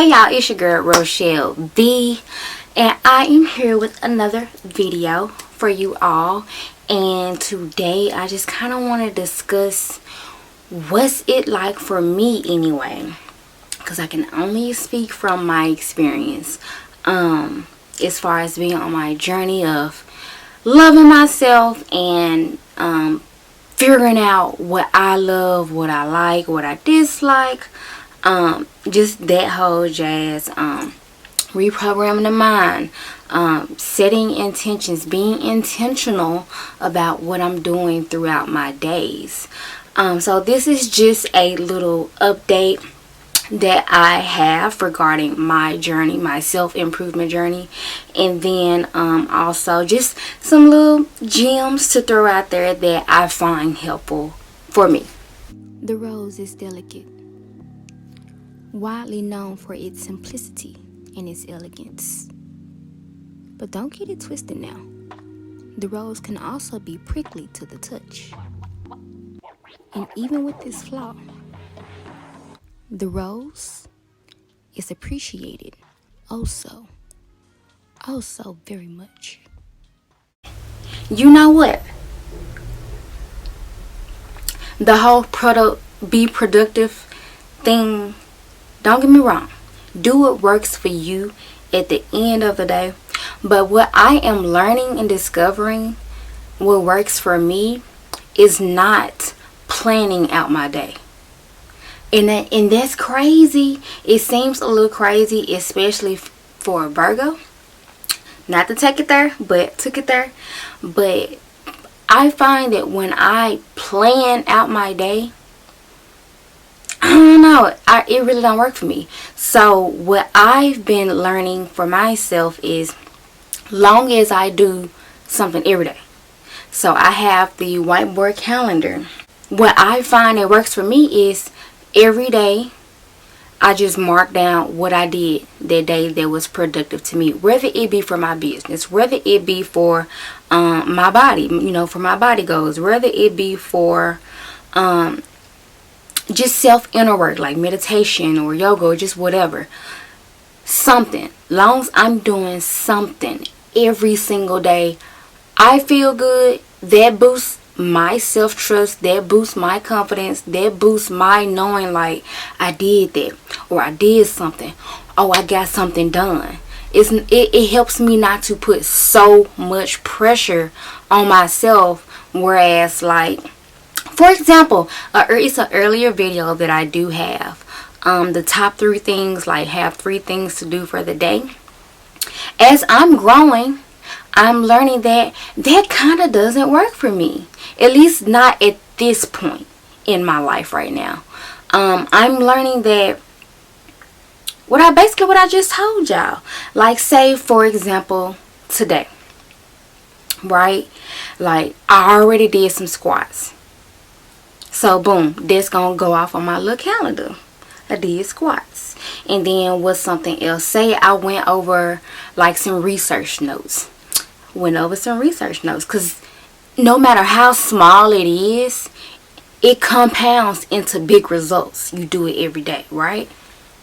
Hey y'all, it's your girl Rochelle V, and I am here with another video for you all. And today I just kind of want to discuss what's it like for me anyway, because I can only speak from my experience as far as being on my journey of loving myself and figuring out what I love, what I like, what I dislike, just that whole jazz, reprogramming the mind, setting intentions, being intentional about what I'm doing throughout my days. So this is just a little update that I have regarding my journey, my self-improvement journey, and then also just some little gems to throw out there that I find helpful for me. The rose is delicate, widely known for its simplicity and its elegance. But don't get it twisted now. The rose can also be prickly to the touch. And even with this flaw, the rose is appreciated oh so very much. You know what? The whole be productive thing, don't get me wrong. Do what works for you at the end of the day. But what I am learning and discovering, what works for me, is not planning out my day. And that's crazy. It seems a little crazy, especially for a Virgo. Not to take it there, but took it there. But I find that when I plan out my day, I don't know, it really don't work for me. So what I've been learning for myself is, long as I do something every day. So I have the whiteboard calendar. What I find that works for me is every day I just mark down what I did that day that was productive to me, whether it be for my business, whether it be for my body, for my body goals, whether it be for just self-inner work like meditation or yoga or just whatever. Something. Long as I'm doing something every single day, I feel good. That boosts my self-trust, that boosts my confidence, that boosts my knowing like I did that, or I did something, oh, I got something done. It helps me not to put so much pressure on myself, whereas like, for example, it's an earlier video that I do have, the top 3 things, like have 3 things to do for the day. As I'm growing, I'm learning that kind of doesn't work for me. At least not at this point in my life right now. I'm learning that what I just told y'all. Like, say for example, today, right? Like, I already did some squats. So boom, that's gonna go off on my little calendar. I did squats. And then what's something else? Say I went over like some research notes. Because no matter how small it is, it compounds into big results. You do it every day, right?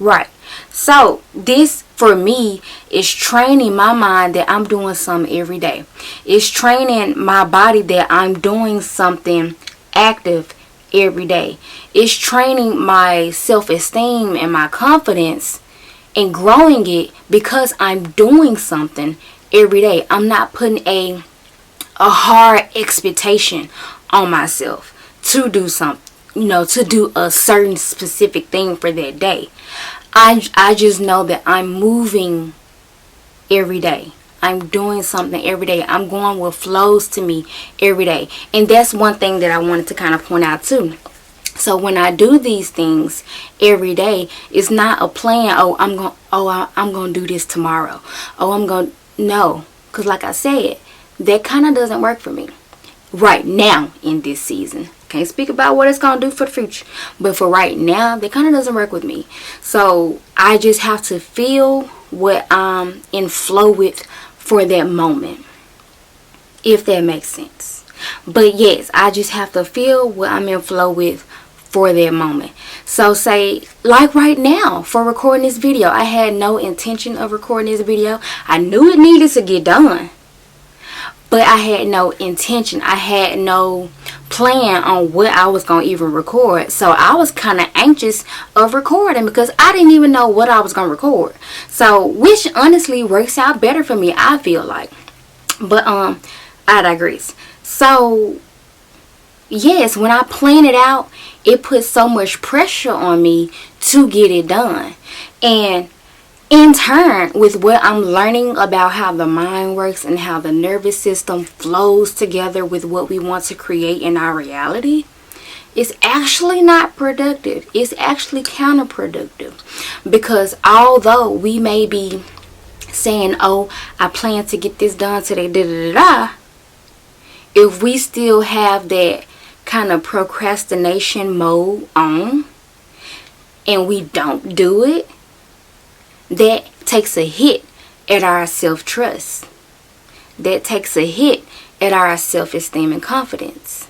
Right. So this for me is training my mind that I'm doing something every day. It's training my body that I'm doing something active every day. It's training my self-esteem and my confidence and growing it because I'm doing something every day. I'm not putting a hard expectation on myself to do something, to do a certain specific thing for that day. I just know that I'm moving every day. I'm doing something every day. I'm going what flows to me every day. And that's one thing that I wanted to kind of point out too. So when I do these things every day, it's not a plan. I'm going to do this tomorrow. No. Because like I said, that kind of doesn't work for me right now in this season. Can't speak about what it's going to do for the future. But for right now, that kind of doesn't work with me. So I just have to feel what I'm in flow with for that moment, if that makes sense. But yes, I just have to feel what I'm in flow with for that moment. So say, like right now, for recording this video, I had no intention of recording this video. I knew it needed to get done, but I had no intention. I had no plan on what I was going to even record. So I was kind of anxious of recording because I didn't even know what I was going to record. So, which honestly works out better for me, I feel like. But, I digress. So, yes, when I plan it out, it puts so much pressure on me to get it done. And in turn, with what I'm learning about how the mind works and how the nervous system flows together with what we want to create in our reality, it's actually not productive. It's actually counterproductive. Because although we may be saying, oh, I plan to get this done today, if we still have that kind of procrastination mode on and we don't do it, that takes a hit at our self-trust. That takes a hit at our self-esteem and confidence.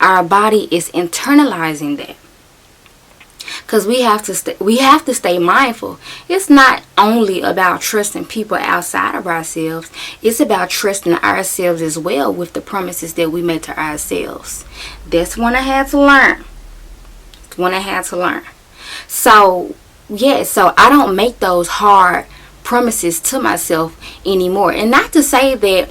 Our body is internalizing that. Because we have to stay mindful. It's not only about trusting people outside of ourselves. It's about trusting ourselves as well with the promises that we make to ourselves. That's one I had to learn. So, yeah, so I don't make those hard promises to myself anymore. And not to say that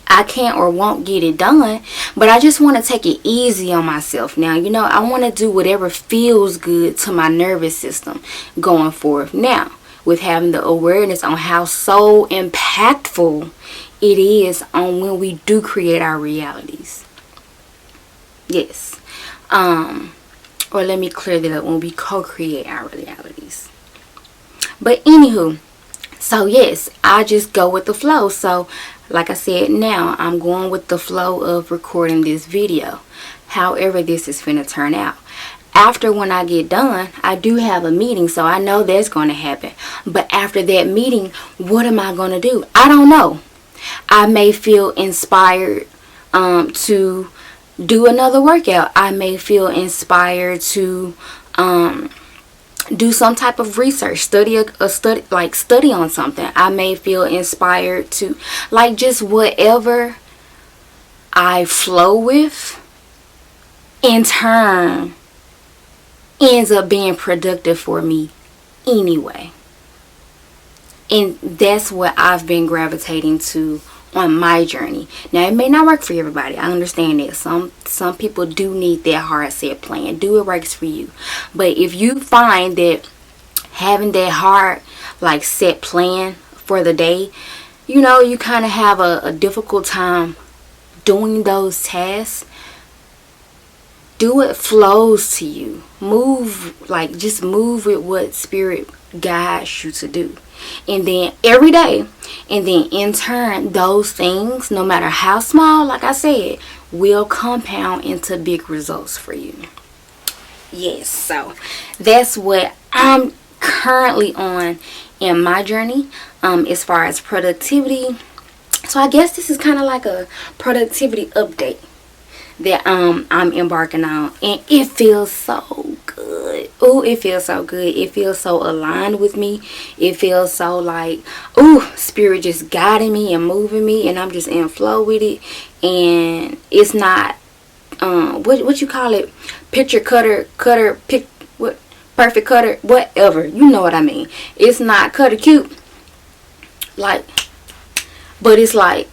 I can't or won't get it done, but I just want to take it easy on myself now. You know, I want to do whatever feels good to my nervous system going forth now, with having the awareness on how so impactful it is on when we do create our realities. Yes. Or let me clear that up, when we co-create our realities. But anywho, so yes, I just go with the flow. So like I said, now I'm going with the flow of recording this video, however this is finna turn out. After, when I get done, I do have a meeting, so I know that's going to happen. But after that meeting, what am I going to do? I don't know. I may feel inspired to do another workout. I may feel inspired to do some type of research, study on something. I may feel inspired to, like, just whatever I flow with in turn ends up being productive for me anyway. And that's what I've been gravitating to on my journey. Now, it may not work for everybody. I understand that. Some people do need that hard set plan. Do it works for you. But if you find that having that hard set plan for the day, you know, you kind of have a difficult time doing those tasks, do what flows to you. Just move with what spirit guides you to do. And then every day, and then in turn, those things, no matter how small, like I said, will compound into big results for you. Yes, so that's what I'm currently on in my journey as far as productivity. So I guess this is kind of like a productivity update that I'm embarking on, and it feels so good. Oh, it feels so good. It feels so aligned with me. It feels so like, oh, spirit just guiding me and moving me, and I'm just in flow with it. And it's not what you call it, perfect cutter, whatever, you know what I mean. It's not cutter cute, but it's like,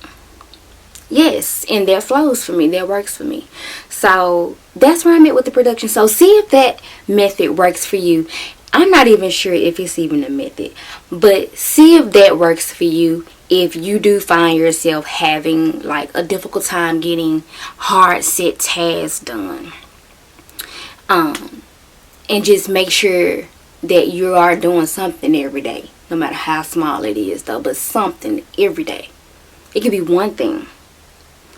yes, and that flows for me, that works for me. So that's where I'm at with the production. So see if that method works for you. I'm not even sure if it's even a method, but see if that works for you. If you do find yourself having a difficult time getting hard set tasks done, and just make sure that you are doing something every day, no matter how small it is though, but something every day. It could be one thing.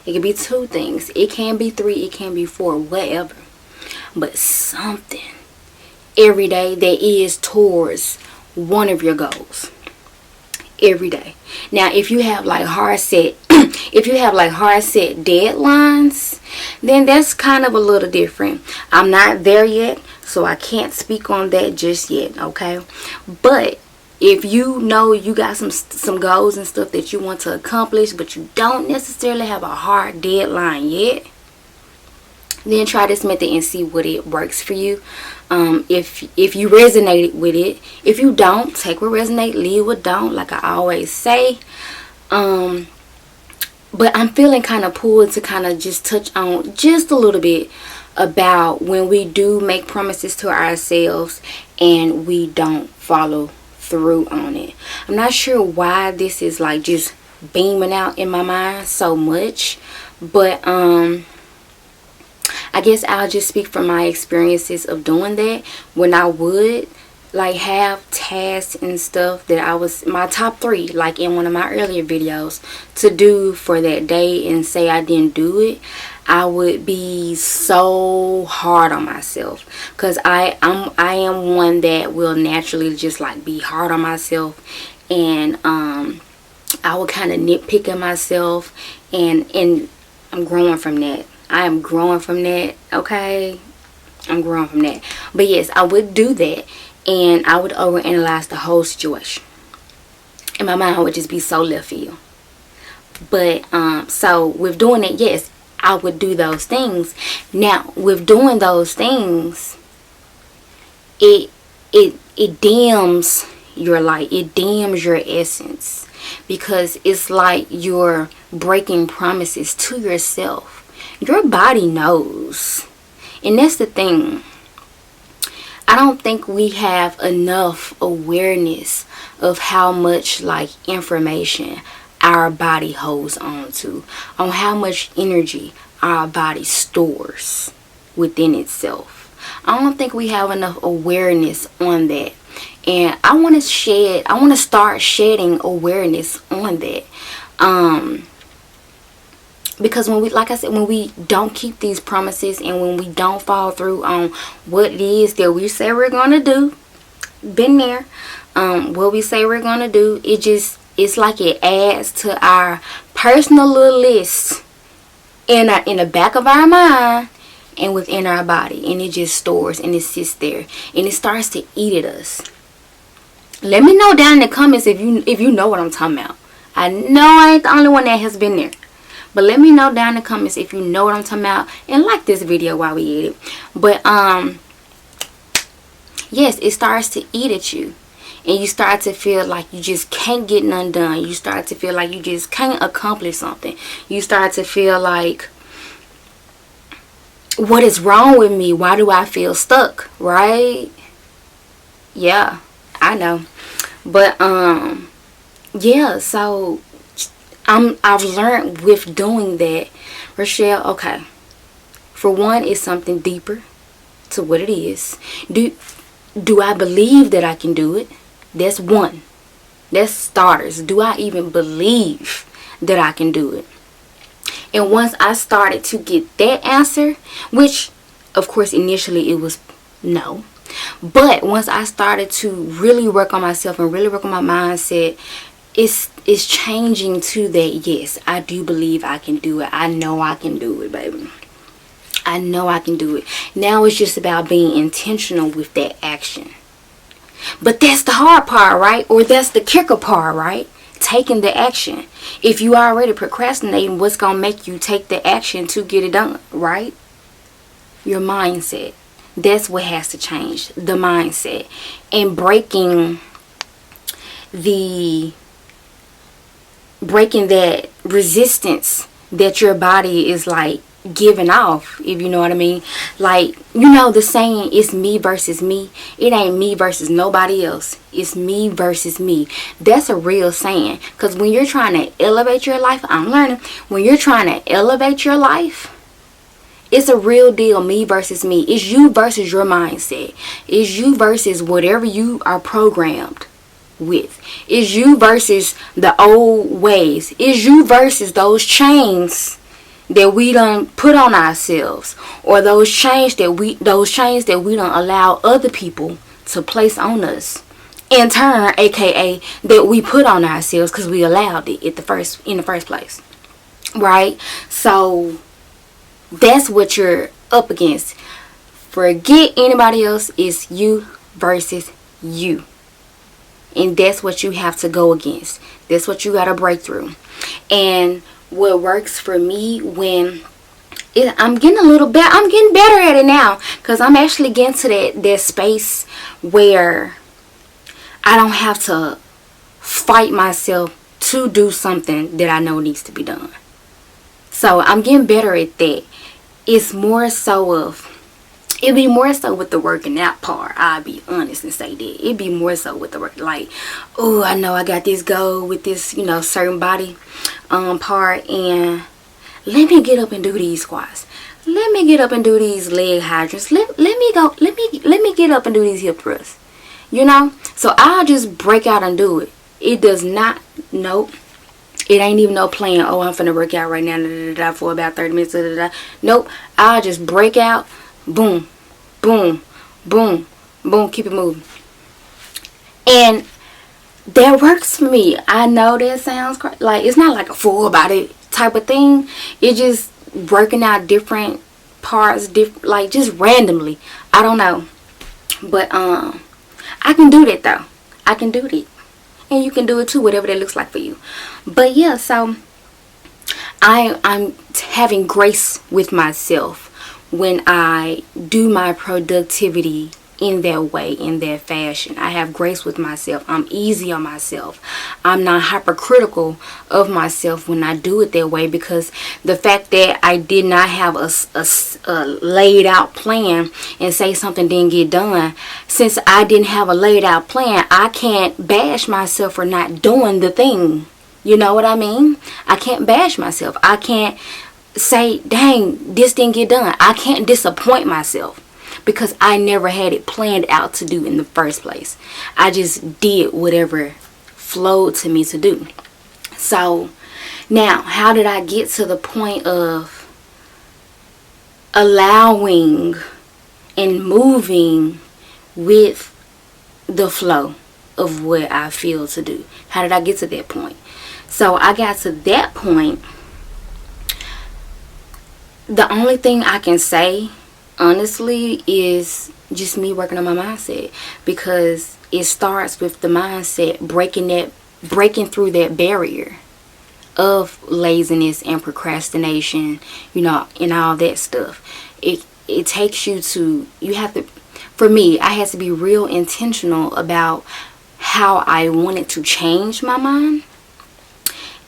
It could be two things. It can be three. It can be four. Whatever. But something every day that is towards one of your goals. every day. Now, if you have like hard set, if you have like hard set deadlines, then that's kind of a little different. I'm not there yet, so I can't speak on that just yet, okay? But if you know you got some goals and stuff that you want to accomplish, but you don't necessarily have a hard deadline yet, then try this method and see what it works for you. If you resonate with it. If you don't, take what resonate, leave what don't, like I always say. But I'm feeling kind of pulled to kind of just touch on just a little bit about when we do make promises to ourselves and we don't follow through on it. I'm not sure why this is like just beaming out in my mind so much, but I guess I'll just speak from my experiences of doing that. When I would like have tasks and stuff that I was my top 3, like in one of my earlier videos, to do for that day, and say I didn't do it, I would be so hard on myself, because I am one that will naturally just like be hard on myself, and I would kind of nitpick at myself, and I'm growing from that. I am growing from that, okay? I'm growing from that. But yes, I would do that, and I would overanalyze the whole situation. And my mind would just be so left field. But, so with doing it, yes, I would do those things. Now, with doing those things, it dims your light. It dims your essence. Because it's like you're breaking promises to yourself. Your body knows. And that's the thing. I don't think we have enough awareness of how much like information our body holds on to, on how much energy our body stores within itself. I don't think we have enough awareness on that. And I want to start shedding awareness on that. Because when we, like I said, when we don't keep these promises and when we don't follow through on what it is that we say we're going to do, been there, what we say we're going to do, it's like it adds to our personal little list in the back of our mind and within our body. And it just stores and it sits there and it starts to eat at us. Let me know down in the comments if you know what I'm talking about. I know I ain't the only one that has been there. But let me know down in the comments if you know what I'm talking about. And like this video while we eat it. But yes, it starts to eat at you. And you start to feel like you just can't get none done. You start to feel like you just can't accomplish something. You start to feel like, what is wrong with me? Why do I feel stuck? Right? Yeah, I know. But yeah, so I've learned with doing that, Rochelle, okay, for one, it's something deeper to what it is. Do I believe that I can do it? That's one. That's starters. Do I even believe that I can do it? And once I started to get that answer, which of course initially it was no, but once I started to really work on myself and really work on my mindset, it's changing to that. Yes, I do believe I can do it. I know I can do it, baby. I know I can do it. Now it's just about being intentional with that action. But that's the hard part, right? Or that's the kicker part, right? Taking the action. If you already procrastinating, what's going to make you take the action to get it done, right? Your mindset. That's what has to change. The mindset. And breaking that resistance that your body is like giving off, if you know what I mean. Like, you know the saying, it's me versus me. It ain't me versus nobody else. It's me versus me. That's a real saying. Because when you're trying to elevate your life, I'm learning, when you're trying to elevate your life, it's a real deal, me versus me. It's you versus your mindset. It's you versus whatever you are programmed with. Is you versus the old ways. Is you versus those chains that we done put on ourselves, or those chains that we don't allow other people to place on us. in turn, aka that we put on ourselves because we allowed it in the first place, right? So that's what you're up against. Forget anybody else. It's you versus you, and that's what you have to go against. That's what you got to break through. And what works for me when I'm getting a little better. I'm getting better at it now because I'm actually getting to that space where I don't have to fight myself to do something that I know needs to be done. So I'm getting better at that. It's more so of, it'd be more so with the working out part. I'll be honest and say that. It'd be more so with the work. Like, oh, I know I got this goal with this, certain body part. And let me get up and do these squats. Let me get up and do these leg hydrants. Let me get up and do these hip thrusts. So I'll just break out and do it. It does not, nope. It ain't even no plan. Oh, I'm finna work out right now for about 30 minutes. Nope. I'll just break out. Boom, boom, boom, boom. Keep it moving. And that works for me. I know that sounds crazy. Like, it's not like a full body type of thing. It's just working out different parts, like just randomly. I don't know. But I can do that though. I can do that. And you can do it too, whatever that looks like for you. But yeah, so I'm having grace with myself when I do my productivity in that way, in that fashion. I have grace with myself. I'm easy on myself. I'm not hypercritical of myself when I do it that way, because the fact that I did not have a laid out plan and say something didn't get done, since I didn't have a laid out plan, I can't bash myself for not doing the thing. You know what I mean? I can't bash myself. I can't say, dang, this didn't get done. I can't disappoint myself, because I never had it planned out to do in the first place. I just did whatever flowed to me to do. So now, how did I get to the point of allowing and moving with the flow of what I feel to do? How did I get to that point? So I got to that point. The only thing I can say, honestly, is just me working on my mindset, because it starts with the mindset, breaking through that barrier of laziness and procrastination, and all that stuff. It takes you to, for me, I had to be real intentional about how I wanted to change my mind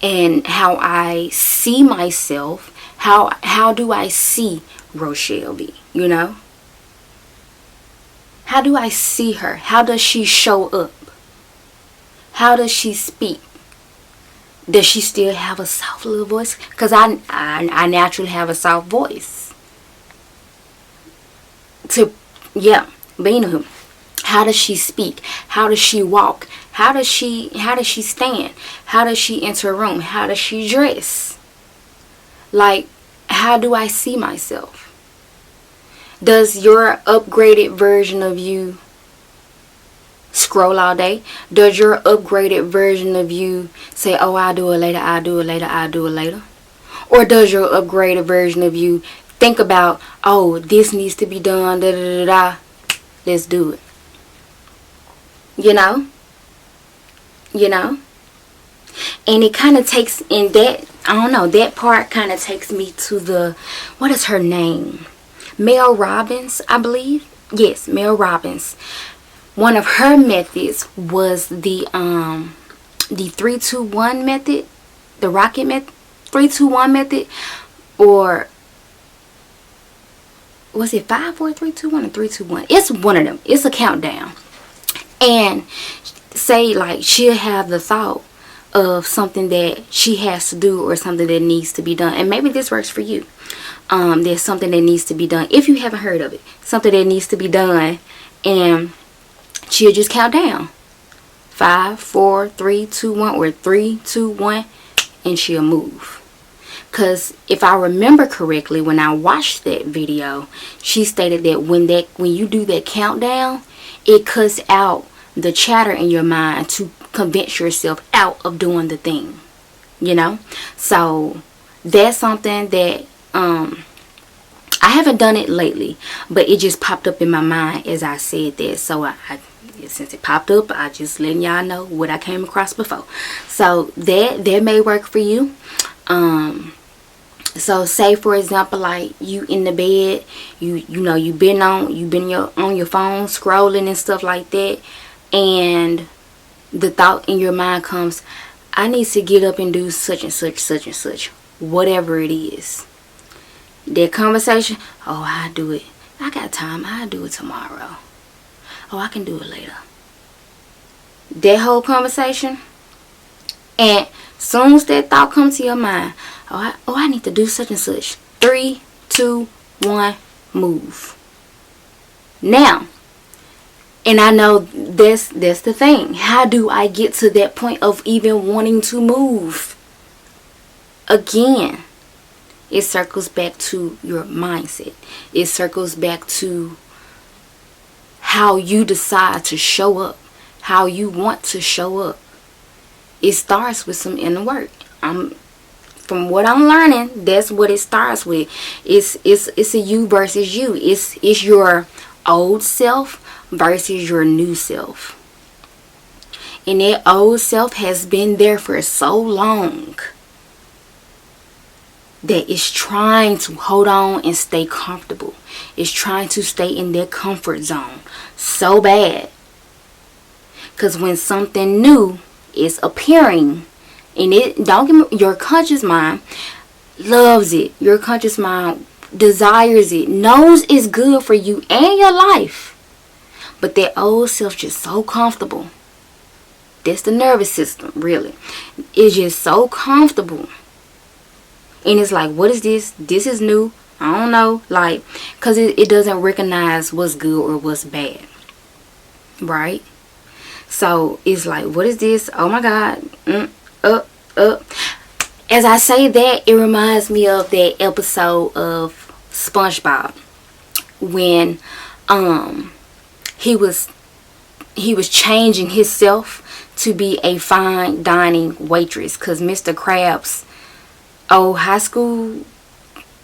and how I see myself. How do I see Rochelle B? How do I see her? How does she show up? How does she speak? Does she still have a soft little voice? Because I naturally have a soft voice. But how does she speak? How does she walk? How does she stand? How does she enter a room? How does she dress? Like, how do I see myself? Does your upgraded version of you scroll all day? Does your upgraded version of you say, oh, I'll do it later, I'll do it later, I'll do it later? Or does your upgraded version of you think about, oh, this needs to be done, da da da da, let's do it? And it kind of takes, in that, I don't know, that part kind of takes me to what is her name? Mel Robbins, I believe. Yes, Mel Robbins. One of her methods was the 3-2-1 method, the rocket method, 3-2-1 method, or was it 5, 4, 3, 2, 1, or 3, 2, 1? It's one of them. It's a countdown. And say, like, she'll have the thought of something that she has to do or something that needs to be done. And maybe this works for you. There's something that needs to be done. If you haven't heard of it, something that needs to be done, and she'll just count down. 5, 4, 3, 2, 1, or 3, 2, 1, and she'll move. Because if I remember correctly, when I watched that video, she stated that when you do that countdown, it cuts out the chatter in your mind to convince yourself out of doing the thing, you know. So that's something that I haven't done it lately, but it just popped up in my mind as I said that. So I since it popped up, I just letting y'all know what I came across before. So that may work for you. So say for example, like you in the bed, you know you've been on your phone scrolling and stuff like that, and the thought in your mind comes, I need to get up and do such and such, such and such, whatever it is. That conversation, oh, I do it. I got time. I'll do it tomorrow. Oh, I can do it later. That whole conversation, and soon as that thought comes to your mind, I need to do such and such. 3, 2, 1, move. Now, and I know that's the thing. How do I get to that point of even wanting to move? Again, it circles back to your mindset. It circles back to how you decide to show up, how you want to show up. It starts with some inner work. From what I'm learning, that's what it starts with. It's a you versus you. It's your old self versus your new self. And that old self has been there for so long that it's trying to hold on and stay comfortable. It's trying to stay in their comfort zone so bad. Because when something new is appearing, and your conscious mind loves it. Your conscious mind desires it, knows it's good for you and your life. But that old self just so comfortable. That's the nervous system, really. It's just so comfortable. And it's like, what is this? This is new. I don't know. Like, because it doesn't recognize what's good or what's bad. Right? So, it's like, what is this? Oh my God. As I say that, it reminds me of that episode of SpongeBob. When he was changing himself to be a fine dining waitress. Because Mr. Krabs' old high school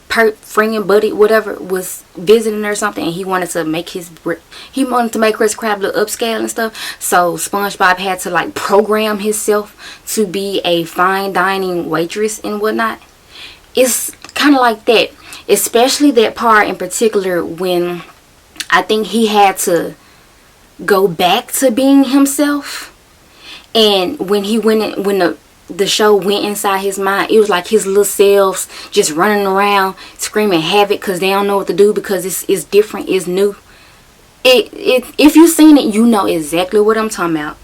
friend, buddy, whatever, was visiting or something, and he wanted to make Chris Krabs look upscale and stuff. So SpongeBob had to like program himself to be a fine dining waitress and whatnot. It's kind of like that, especially that part in particular when I think he had to go back to being himself, and when he went when the show went inside his mind, it was like his little selves just running around screaming havoc because they don't know what to do because it's different, it's new. If you've seen it, you know exactly what I'm talking about.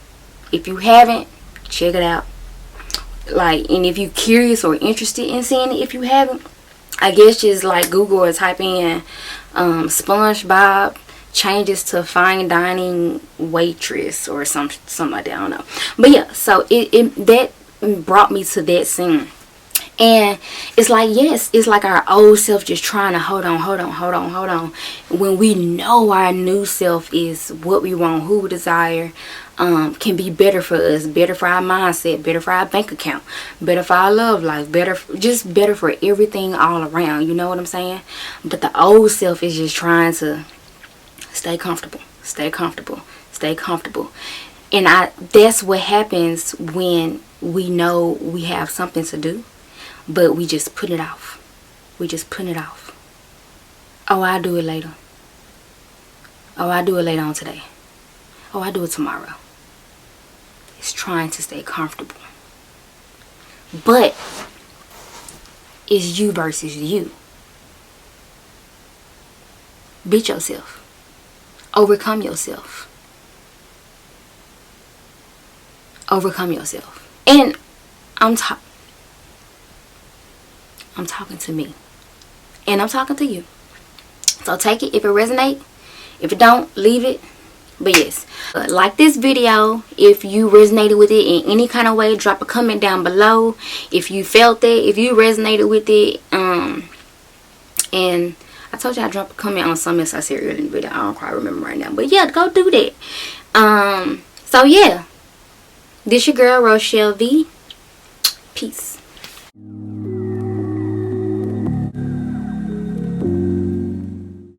If you haven't, check it out. Like, and if you're curious or interested in seeing it, if you haven't, I guess just like Google or type in SpongeBob changes to fine dining waitress or something like that. I don't know. But yeah, so that brought me to that scene. And it's like, yes, it's like our old self just trying to hold on when we know our new self is what we want, who we desire, can be better for us, better for our mindset, better for our bank account, better for our love life, better for everything all around. You know what I'm saying? But the old self is just trying to stay comfortable. And that's what happens when we know we have something to do, but we just put it off. Oh, I'll do it later. Oh, I'll do it later on today. Oh, I'll do it tomorrow. It's trying to stay comfortable. But it's you versus you. Beat yourself. Overcome yourself. And I'm talking to me. And I'm talking to you. So take it if it resonates. If it don't, leave it. But yes, like this video if you resonated with it in any kind of way. Drop a comment down below if you felt that, if you resonated with it. And I told you I dropped a comment on something else I said earlier in the video. I don't quite remember right now. But yeah, go do that. So yeah, this your girl Rochelle V. Peace.